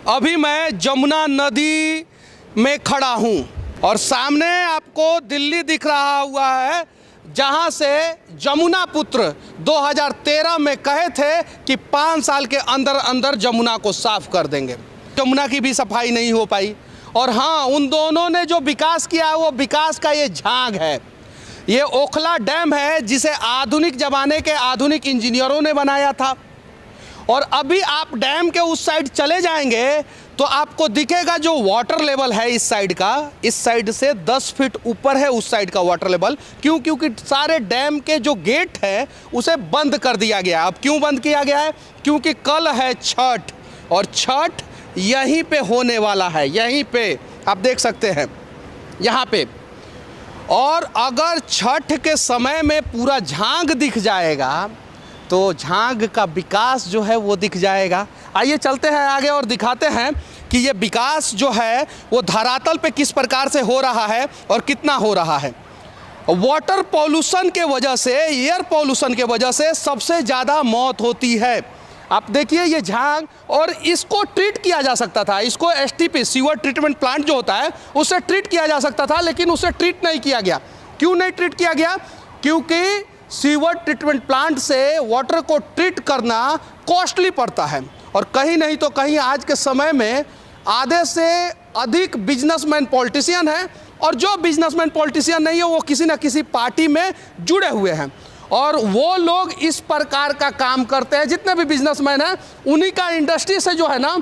अभी मैं जमुना नदी में खड़ा हूँ और सामने आपको दिल्ली दिख रहा हुआ है, जहाँ से जमुना पुत्र 2013 में कहे थे कि 5 साल के अंदर अंदर जमुना को साफ कर देंगे। जमुना की भी सफाई नहीं हो पाई। और हाँ, उन दोनों ने जो विकास किया है वो विकास का ये झाग है। ये ओखला डैम है जिसे आधुनिक ज़माने के आधुनिक इंजीनियरों ने बनाया था। और अभी आप डैम के उस साइड चले जाएंगे तो आपको दिखेगा जो वाटर लेवल है इस साइड का, इस साइड से 10 फीट ऊपर है उस साइड का वाटर लेवल। क्योंकि सारे डैम के जो गेट है उसे बंद कर दिया गया। अब क्यों बंद किया गया है? क्योंकि कल है छठ और छठ यहीं पे होने वाला है, यहीं पे आप देख सकते हैं यहाँ पे। और अगर छठ के समय में पूरा झांग दिख जाएगा तो झांग का विकास जो है वो दिख जाएगा। आइए चलते हैं आगे और दिखाते हैं कि ये विकास जो है वो धरातल पे किस प्रकार से हो रहा है और कितना हो रहा है। वाटर पॉल्यूशन के वजह से, एयर पॉल्यूशन के वजह से सबसे ज़्यादा मौत होती है। आप देखिए ये झांग, और इसको ट्रीट किया जा सकता था, इसको STP सीवर ट्रीटमेंट प्लांट जो होता है उससे ट्रीट किया जा सकता था, लेकिन उसे ट्रीट नहीं किया गया। क्यों नहीं ट्रीट किया गया? क्योंकि सीवर ट्रीटमेंट प्लांट से वाटर को ट्रीट करना कॉस्टली पड़ता है। और कहीं नहीं तो कहीं आज के समय में आधे से अधिक बिजनेसमैन पॉलिटिशियन हैं, और जो बिजनेसमैन पॉलिटिशियन नहीं है वो किसी न किसी पार्टी में जुड़े हुए हैं। और वो लोग इस प्रकार का काम करते हैं, जितने भी बिजनेसमैन हैं उन्हीं का इंडस्ट्री से जो है ना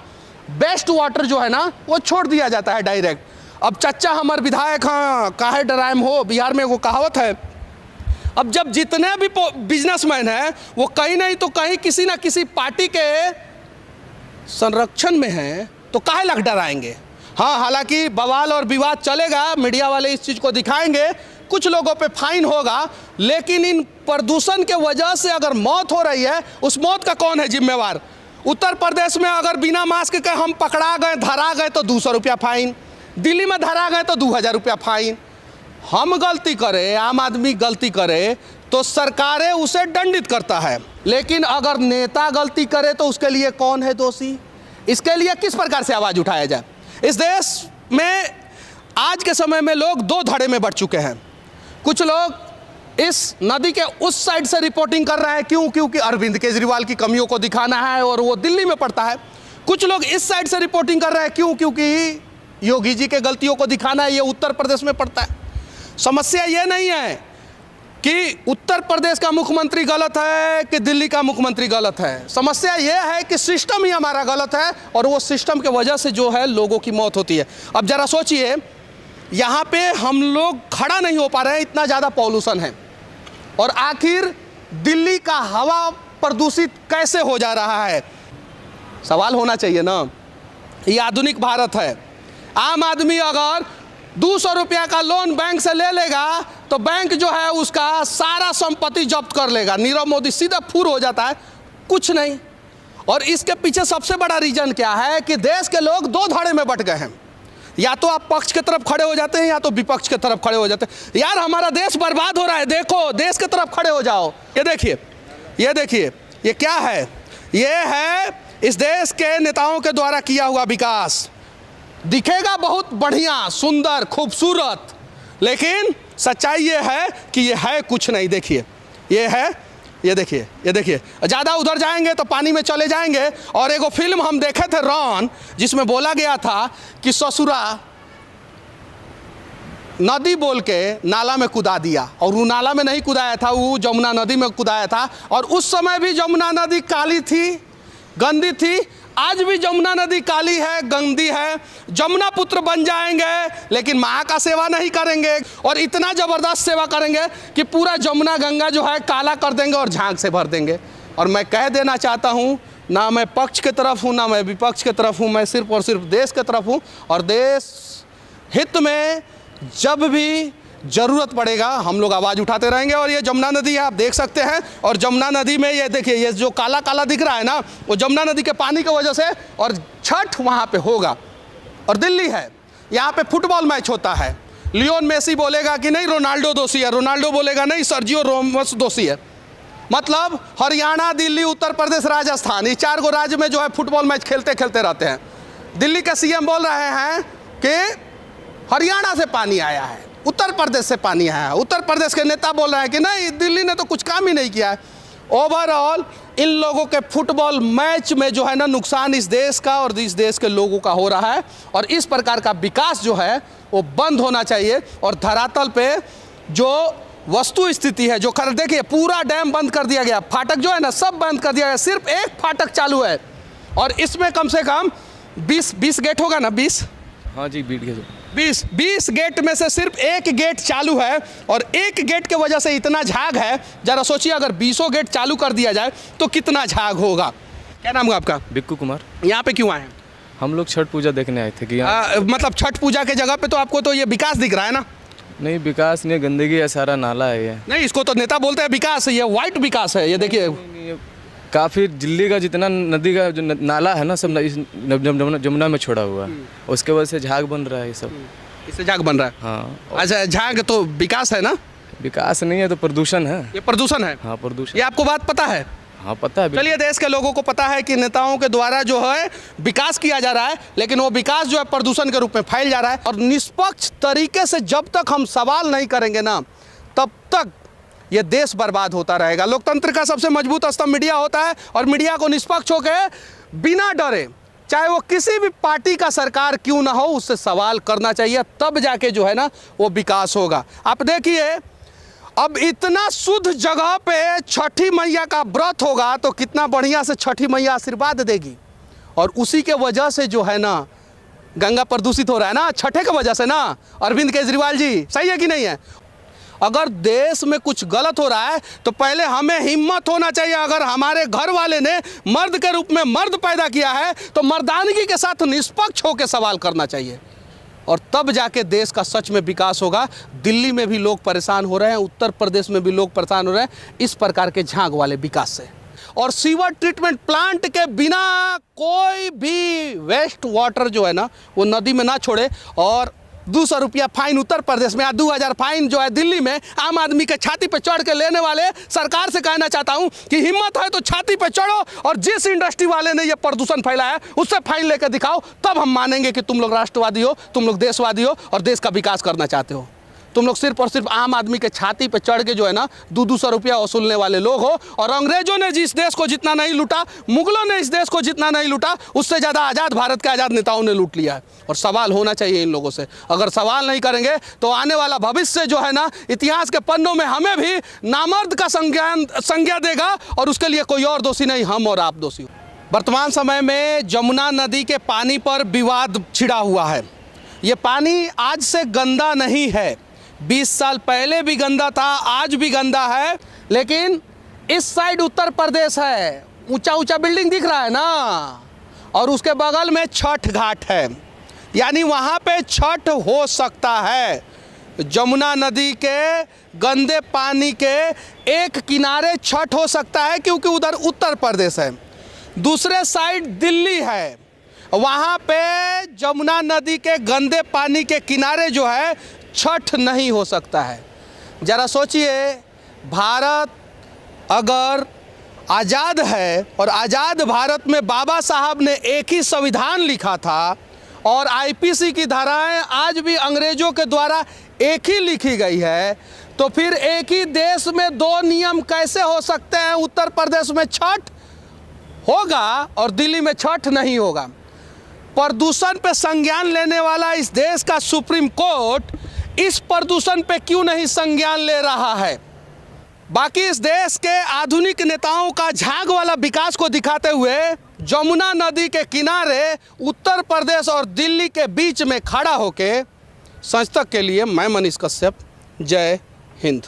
बेस्ट वाटर जो है ना वो छोड़ दिया जाता है डायरेक्ट। अब चच्चा हमारे विधायक हाँ काहे डरायम हो, बिहार में वो कहावत है। अब जब जितने भी बिजनेसमैन हैं वो कहीं नहीं तो कहीं किसी ना किसी पार्टी के संरक्षण में हैं, तो काहे लग डराएंगे। हाँ, हालांकि बवाल और विवाद चलेगा, मीडिया वाले इस चीज़ को दिखाएंगे, कुछ लोगों पे फाइन होगा, लेकिन इन प्रदूषण के वजह से अगर मौत हो रही है, उस मौत का कौन है जिम्मेवार? उत्तर प्रदेश में अगर बिना मास्क के हम पकड़ा गए, धरा गए तो 200 रुपया फाइन, दिल्ली में धरा गए तो 2000 रुपया फाइन। हम गलती करें, आम आदमी गलती करे तो सरकारें उसे दंडित करता है, लेकिन अगर नेता गलती करे तो उसके लिए कौन है दोषी? इसके लिए किस प्रकार से आवाज़ उठाया जाए? इस देश में आज के समय में लोग 2 धड़े में बढ़ चुके हैं। कुछ लोग इस नदी के उस साइड से रिपोर्टिंग कर रहे हैं, क्योंकि अरविंद केजरीवाल की कमियों को दिखाना है और वो दिल्ली में पड़ता है। कुछ लोग इस साइड से रिपोर्टिंग कर रहे हैं, क्योंकि योगी जी के गलतियों को दिखाना है, ये उत्तर प्रदेश में पड़ता है। समस्या ये नहीं है कि उत्तर प्रदेश का मुख्यमंत्री गलत है कि दिल्ली का मुख्यमंत्री गलत है। समस्या ये है कि सिस्टम ही हमारा गलत है, और वो सिस्टम के वजह से जो है लोगों की मौत होती है। अब ज़रा सोचिए, यहाँ पे हम लोग खड़ा नहीं हो पा रहे हैं, इतना ज़्यादा पॉल्यूशन है, और आखिर दिल्ली का हवा प्रदूषित कैसे हो जा रहा है? सवाल होना चाहिए ना। ये आधुनिक भारत है। आम आदमी अगर 200 रुपया का लोन बैंक से ले लेगा तो बैंक जो है उसका सारा संपत्ति जब्त कर लेगा। नीरव मोदी सीधा फूर हो जाता है, कुछ नहीं। और इसके पीछे सबसे बड़ा रीजन क्या है कि देश के लोग 2 धड़े में बट गए हैं। या तो आप पक्ष की तरफ खड़े हो जाते हैं या तो विपक्ष की तरफ खड़े हो जाते हैं। यार हमारा देश बर्बाद हो रहा है, देखो देश की तरफ खड़े हो जाओ। ये देखिए, ये देखिए, ये क्या है? ये है इस देश के नेताओं के द्वारा किया हुआ विकास। दिखेगा बहुत बढ़िया, सुंदर, खूबसूरत, लेकिन सच्चाई ये है कि ये है कुछ नहीं। देखिए ये है, ये देखिए, ये देखिए। ज़्यादा उधर जाएंगे तो पानी में चले जाएंगे। और एगो फिल्म हम देखे थे रॉन, जिसमें बोला गया था कि ससुरा नदी बोल के नाला में कुदा दिया, और वो नाला में नहीं कुदाया था, वो जमुना नदी में कुदाया था। और उस समय भी जमुना नदी काली थी, गंदी थी। आज भी जमुना नदी काली है, गंदी है। जमुना पुत्र बन जाएंगे लेकिन माँ का सेवा नहीं करेंगे, और इतना ज़बरदस्त सेवा करेंगे कि पूरा जमुना गंगा जो है काला कर देंगे और झाग से भर देंगे। और मैं कह देना चाहता हूँ, ना मैं पक्ष की तरफ हूँ ना मैं विपक्ष की तरफ हूँ, मैं सिर्फ और सिर्फ देश की तरफ हूँ। और देश हित में जब भी ज़रूरत पड़ेगा हम लोग आवाज़ उठाते रहेंगे। और ये जमुना नदी है, आप देख सकते हैं। और जमुना नदी में ये देखिए, ये जो काला काला दिख रहा है ना, वो जमुना नदी के पानी की वजह से। और छठ वहाँ पे होगा। और दिल्ली है, यहाँ पे फुटबॉल मैच होता है। लियोन मेसी बोलेगा कि नहीं रोनाल्डो दोषी है, रोनाल्डो बोलेगा नहीं सर्जियो रोमस दोषी है। मतलब हरियाणा, दिल्ली, उत्तर प्रदेश, राजस्थान, ये 4 गो राज्य में जो है फुटबॉल मैच खेलते खेलते रहते हैं। दिल्ली के सीएम बोल रहे हैं कि हरियाणा से पानी आया है, उत्तर प्रदेश से पानी आया है। उत्तर प्रदेश के नेता बोल रहे हैं कि नहीं, दिल्ली ने तो कुछ काम ही नहीं किया है। ओवरऑल इन लोगों के फुटबॉल मैच में जो है ना नुकसान इस देश का और इस देश के लोगों का हो रहा है, और इस प्रकार का विकास जो है वो बंद होना चाहिए। और धरातल पे जो वस्तु स्थिति है, जो कर देखिए पूरा डैम बंद कर दिया गया, फाटक जो है ना सब बंद कर दिया गया, सिर्फ एक फाटक चालू है और इसमें कम से कम 20 गेट होगा ना, 20? हाँ जी, 20 गेट में से सिर्फ एक गेट चालू है, और एक गेट के वजह से इतना झाग है। जरा सोचिए अगर 20 गेट चालू कर दिया जाए तो कितना झाग होगा। क्या नाम है आपका? बिक्कू कुमार। यहाँ पे क्यों आए हैं? हम लोग छठ पूजा देखने आए थे कि मतलब छठ पूजा के जगह पे तो आपको तो ये विकास दिख रहा है ना? नहीं, विकास नहीं, गंदगी है, सारा नाला है ये। नहीं, इसको तो नेता बोलते हैं विकास, ये व्हाइट विकास है। ये देखिए काफ़ी दिल्ली का जितना नदी का जो नाला है ना सब जमुना में छोड़ा हुआ है, उसके वजह से झाग बन रहा है ये सब। इससे झाग बन रहा है? हाँ। अच्छा, झाग तो विकास है ना? विकास नहीं है तो प्रदूषण है। ये प्रदूषण है? हाँ, प्रदूषण। ये आपको बात पता है? हाँ, पता है। चलिए, देश के लोगों को पता है कि नेताओं के द्वारा जो है विकास किया जा रहा है, लेकिन वो विकास जो है प्रदूषण के रूप में फैल जा रहा है। और निष्पक्ष तरीके से जब तक हम सवाल नहीं करेंगे ना, तब तक ये देश बर्बाद होता रहेगा। लोकतंत्र का सबसे मजबूत स्तंभ मीडिया होता है, और मीडिया को निष्पक्ष होकर बिना डरे, चाहे वो किसी भी पार्टी का सरकार क्यों ना हो, उससे सवाल करना चाहिए, तब जाके जो है ना वो विकास होगा। आप देखिए, अब इतना शुद्ध जगह पे छठी मैया का व्रत होगा तो कितना बढ़िया से छठी मैया आशीर्वाद देगी, और उसी के वजह से जो है ना गंगा प्रदूषित हो रहा है ना, छठे के वजह से ना। अरविंद केजरीवाल जी, सही है कि नहीं है? अगर देश में कुछ गलत हो रहा है तो पहले हमें हिम्मत होना चाहिए। अगर हमारे घर वाले ने मर्द के रूप में मर्द पैदा किया है तो मर्दानगी के साथ निष्पक्ष होकर सवाल करना चाहिए, और तब जाके देश का सच में विकास होगा। दिल्ली में भी लोग परेशान हो रहे हैं, उत्तर प्रदेश में भी लोग परेशान हो रहे हैं इस प्रकार के झाग वाले विकास से। और सीवर ट्रीटमेंट प्लांट के बिना कोई भी वेस्ट वाटर जो है ना वो नदी में ना छोड़े। और 200 रुपया फाइन उत्तर प्रदेश में, 2000 फाइन जो है दिल्ली में, आम आदमी के छाती पे चढ़ के लेने वाले सरकार से कहना चाहता हूं कि हिम्मत है तो छाती पे चढ़ो, और जिस इंडस्ट्री वाले ने ये प्रदूषण फैलाया उससे फाइन लेकर दिखाओ, तब हम मानेंगे कि तुम लोग राष्ट्रवादी हो, तुम लोग देशवादी हो और देश का विकास करना चाहते हो। तुम लोग सिर्फ और सिर्फ आम आदमी के छाती पे चढ़ के जो है ना 200 रुपया वसूलने वाले लोग हो। और अंग्रेजों ने जिस देश को जितना नहीं लूटा, मुगलों ने इस देश को जितना नहीं लूटा, उससे ज़्यादा आज़ाद भारत के आज़ाद नेताओं ने लूट लिया है। और सवाल होना चाहिए इन लोगों से। अगर सवाल नहीं करेंगे तो आने वाला भविष्य जो है ना इतिहास के पन्नों में हमें भी नामर्द का संज्ञा देगा, और उसके लिए कोई और दोषी नहीं, हम और आप दोषी हो। वर्तमान समय में जमुना नदी के पानी पर विवाद छिड़ा हुआ है। ये पानी आज से गंदा नहीं है, 20 साल पहले भी गंदा था, आज भी गंदा है। लेकिन इस साइड उत्तर प्रदेश है, ऊंचा ऊंचा बिल्डिंग दिख रहा है ना, और उसके बगल में छठ घाट है, यानी वहाँ पे छठ हो सकता है। जमुना नदी के गंदे पानी के एक किनारे छठ हो सकता है क्योंकि उधर उत्तर प्रदेश है, दूसरे साइड दिल्ली है। वहाँ पे जमुना नदी के गंदे पानी के किनारे जो है छठ नहीं हो सकता है। ज़रा सोचिए, भारत अगर आज़ाद है और आज़ाद भारत में बाबा साहब ने एक ही संविधान लिखा था, और आईपीसी की धाराएं आज भी अंग्रेज़ों के द्वारा एक ही लिखी गई है, तो फिर एक ही देश में दो नियम कैसे हो सकते हैं? उत्तर प्रदेश में छठ होगा और दिल्ली में छठ नहीं होगा। प्रदूषण पे संज्ञान लेने वाला इस देश का सुप्रीम कोर्ट इस प्रदूषण पे क्यों नहीं संज्ञान ले रहा है? बाकी इस देश के आधुनिक नेताओं का झाग वाला विकास को दिखाते हुए जमुना नदी के किनारे उत्तर प्रदेश और दिल्ली के बीच में खड़ा होके, सच तक के लिए मैं मनीष कश्यप, जय हिंद।